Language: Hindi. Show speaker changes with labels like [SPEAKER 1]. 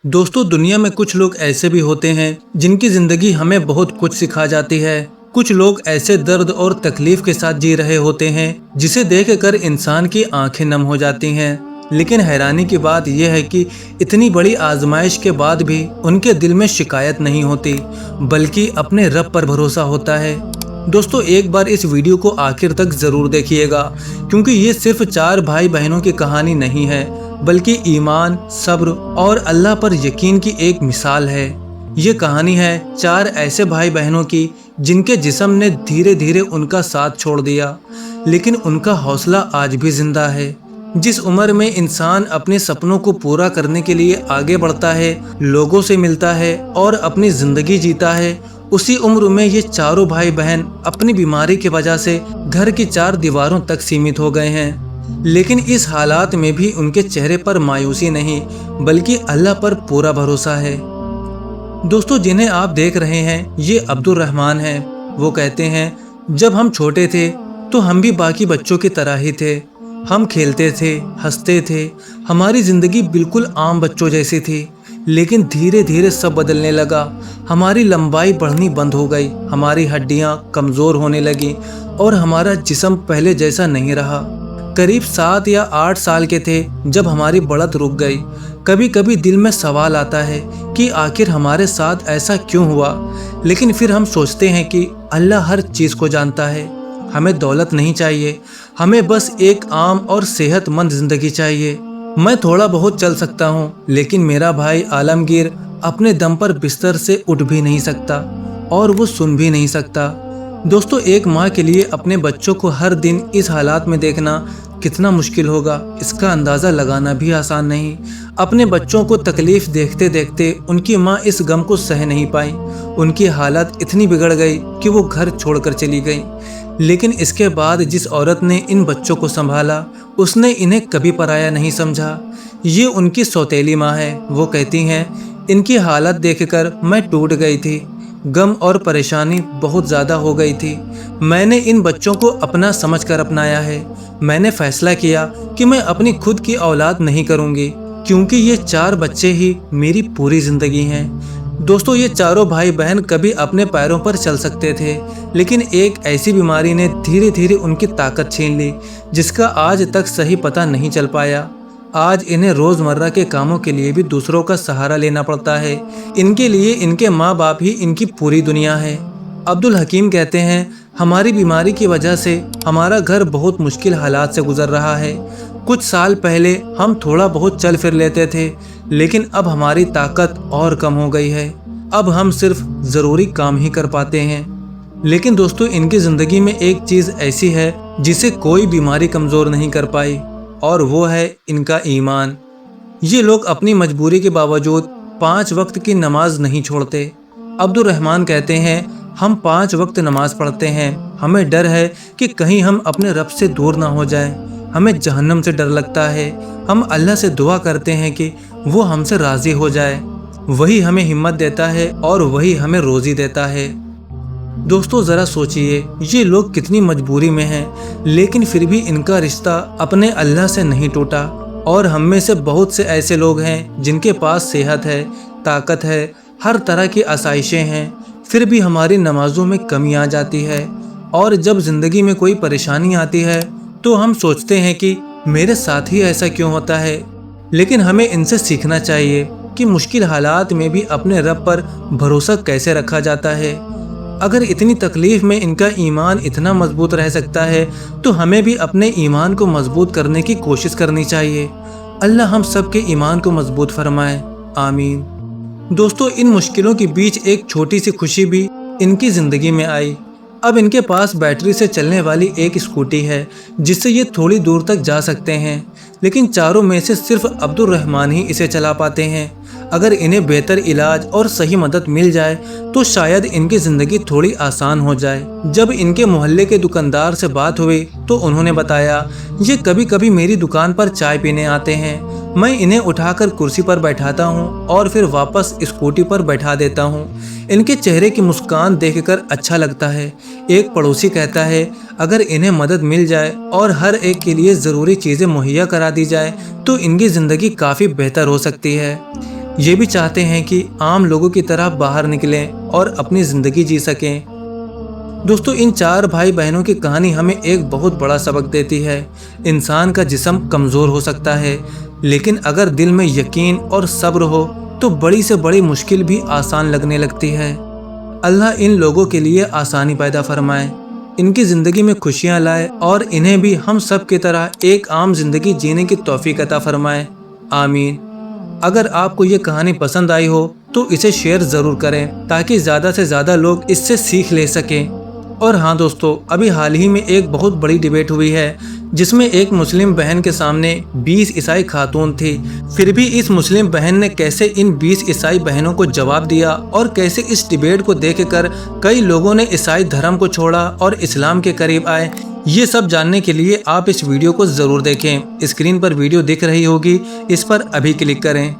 [SPEAKER 1] दोस्तों, दुनिया में कुछ लोग ऐसे भी होते हैं जिनकी जिंदगी हमें बहुत कुछ सिखा जाती है। कुछ लोग ऐसे दर्द और तकलीफ के साथ जी रहे होते हैं जिसे देखकर इंसान की आंखें नम हो जाती हैं। लेकिन हैरानी की बात यह है कि इतनी बड़ी आजमाइश के बाद भी उनके दिल में शिकायत नहीं होती, बल्कि अपने रब पर भरोसा होता है। दोस्तों, एक बार इस वीडियो को आखिर तक जरूर देखिएगा, क्योंकि ये सिर्फ चार भाई बहनों की कहानी नहीं है, बल्कि ईमान, सब्र और अल्लाह पर यकीन की एक मिसाल है। ये कहानी है चार ऐसे भाई बहनों की जिनके जिस्म ने धीरे धीरे उनका साथ छोड़ दिया, लेकिन उनका हौसला आज भी जिंदा है। जिस उम्र में इंसान अपने सपनों को पूरा करने के लिए आगे बढ़ता है, लोगों से मिलता है और अपनी जिंदगी जीता है, उसी उम्र में ये चारों भाई बहन अपनी बीमारी की वजह से घर की चार दीवारों तक सीमित हो गए हैं। लेकिन इस हालात में भी उनके चेहरे पर मायूसी नहीं, बल्कि अल्लाह पर पूरा भरोसा है। दोस्तों, जिन्हें आप देख रहे हैं ये अब्दुल रहमान हैं। वो कहते हैं, जब हम छोटे थे तो हम भी बाकी बच्चों की तरह ही थे। हम खेलते थे, हंसते थे, हमारी जिंदगी बिल्कुल आम बच्चों जैसी थी। लेकिन धीरे धीरे सब बदलने लगा। हमारी लंबाई बढ़नी बंद हो गई, हमारी हड्डियां कमज़ोर होने लगी और हमारा जिस्म पहले जैसा नहीं रहा। करीब 7 या 8 साल के थे जब हमारी बढ़त रुक गई। कभी कभी दिल में सवाल आता है कि आखिर हमारे साथ ऐसा क्यों हुआ। लेकिन फिर हम सोचते हैं कि अल्लाह हर चीज़ को जानता है। हमें दौलत नहीं चाहिए, हमें बस एक आम और सेहतमंद जिंदगी चाहिए। मैं थोड़ा बहुत चल सकता हूँ, लेकिन मेरा भाई आलमगीर अपने दम पर बिस्तर से उठ भी नहीं सकता और वो सुन भी नहीं सकता। दोस्तों, एक माँ के लिए अपने बच्चों को हर दिन इस हालात में देखना कितना मुश्किल होगा, इसका अंदाज़ा लगाना भी आसान नहीं। अपने बच्चों को तकलीफ देखते देखते उनकी माँ इस गम को सह नहीं पाई। उनकी हालत इतनी बिगड़ गई कि वो घर छोड़कर चली गई। लेकिन इसके बाद जिस औरत ने इन बच्चों को संभाला, उसने इन्हें कभी पराया नहीं समझा। ये उनकी सौतेली माँ है। वो कहती हैं, इनकी हालत देखकर मैं टूट गई थी। गम और परेशानी बहुत ज़्यादा हो गई थी। मैंने इन बच्चों को अपना समझकर अपनाया है। मैंने फैसला किया कि मैं अपनी खुद की औलाद नहीं करूँगी, क्योंकि ये 4 बच्चे ही मेरी पूरी ज़िंदगी हैं। दोस्तों, ये चारों भाई बहन कभी अपने पैरों पर चल सकते थे, लेकिन एक ऐसी बीमारी ने धीरे धीरे उनकी ताकत छीन ली, जिसका आज तक सही पता नहीं चल पाया। आज इन्हें रोज़मर्रा के कामों के लिए भी दूसरों का सहारा लेना पड़ता है। इनके लिए इनके माँ बाप ही इनकी पूरी दुनिया है। अब्दुल हकीम कहते हैं, हमारी बीमारी की वजह से हमारा घर बहुत मुश्किल हालात से गुजर रहा है। कुछ साल पहले हम थोड़ा बहुत चल फिर लेते थे, लेकिन अब हमारी ताकत और कम हो गई है। अब हम सिर्फ ज़रूरी काम ही कर पाते हैं। लेकिन दोस्तों, इनकी ज़िंदगी में एक चीज़ ऐसी है जिसे कोई बीमारी कमज़ोर नहीं कर पाई, और वो है इनका ईमान। ये लोग अपनी मजबूरी के बावजूद 5 वक्त की नमाज नहीं छोड़ते। अब्दुल रहमान कहते हैं, हम 5 वक्त नमाज पढ़ते हैं। हमें डर है कि कहीं हम अपने रब से दूर ना हो जाएं। हमें जहन्नम से डर लगता है। हम अल्लाह से दुआ करते हैं कि वो हमसे राज़ी हो जाए। वही हमें हिम्मत देता है और वही हमें रोज़ी देता है। दोस्तों, ज़रा सोचिए, ये लोग कितनी मजबूरी में हैं, लेकिन फिर भी इनका रिश्ता अपने अल्लाह से नहीं टूटा। और हम में से बहुत से ऐसे लोग हैं जिनके पास सेहत है, ताकत है, हर तरह की आसाइशें हैं, फिर भी हमारी नमाजों में कमी आ जाती है। और जब ज़िंदगी में कोई परेशानी आती है तो हम सोचते हैं कि मेरे साथ ही ऐसा क्यों होता है। लेकिन हमें इनसे सीखना चाहिए कि मुश्किल हालात में भी अपने रब पर भरोसा कैसे रखा जाता है। अगर इतनी तकलीफ में इनका ईमान इतना मजबूत रह सकता है, तो हमें भी अपने ईमान को मजबूत करने की कोशिश करनी चाहिए। अल्लाह हम सब के ईमान को मजबूत फरमाए, आमीन। दोस्तों, इन मुश्किलों के बीच एक छोटी सी खुशी भी इनकी ज़िंदगी में आई। अब इनके पास बैटरी से चलने वाली एक स्कूटी है, जिससे ये थोड़ी दूर तक जा सकते हैं। लेकिन चारों में से सिर्फ अब्दुल रहमान ही इसे चला पाते हैं। अगर इन्हें बेहतर इलाज और सही मदद मिल जाए तो शायद इनकी ज़िंदगी थोड़ी आसान हो जाए। जब इनके मोहल्ले के दुकानदार से बात हुई तो उन्होंने बताया, ये कभी कभी मेरी दुकान पर चाय पीने आते हैं। मैं इन्हें उठाकर कुर्सी पर बैठाता हूँ और फिर वापस स्कूटी पर बैठा देता हूँ। इनके चेहरे की मुस्कान देखकर अच्छा लगता है। एक पड़ोसी कहता है, अगर इन्हें मदद मिल जाए और हर एक के लिए ज़रूरी चीज़ें मुहैया करा दी जाए तो इनकी ज़िंदगी काफ़ी बेहतर हो सकती है। ये भी चाहते हैं कि आम लोगों की तरह बाहर निकलें और अपनी जिंदगी जी सकें। दोस्तों, इन 4 भाई बहनों की कहानी हमें एक बहुत बड़ा सबक देती है। इंसान का जिस्म कमज़ोर हो सकता है, लेकिन अगर दिल में यकीन और सब्र हो तो बड़ी से बड़ी मुश्किल भी आसान लगने लगती है। अल्लाह इन लोगों के लिए आसानी पैदा फरमाए, इनकी ज़िंदगी में खुशियाँ लाए और इन्हें भी हम सब की तरह एक आम जिंदगी जीने की तौफीक अता फरमाए। आमीन। अगर आपको ये कहानी पसंद आई हो तो इसे शेयर ज़रूर करें ताकि ज़्यादा से ज़्यादा लोग इससे सीख ले सकें। और हाँ दोस्तों, अभी हाल ही में एक बहुत बड़ी डिबेट हुई है जिसमें एक मुस्लिम बहन के सामने 20 ईसाई खातून थी। फिर भी इस मुस्लिम बहन ने कैसे इन 20 ईसाई बहनों को जवाब दिया और कैसे इस डिबेट को देखकर कई लोगों ने ईसाई धर्म को छोड़ा और इस्लाम के करीब आए, ये सब जानने के लिए आप इस वीडियो को ज़रूर देखें। स्क्रीन पर वीडियो दिख रही होगी, इस पर अभी क्लिक करें।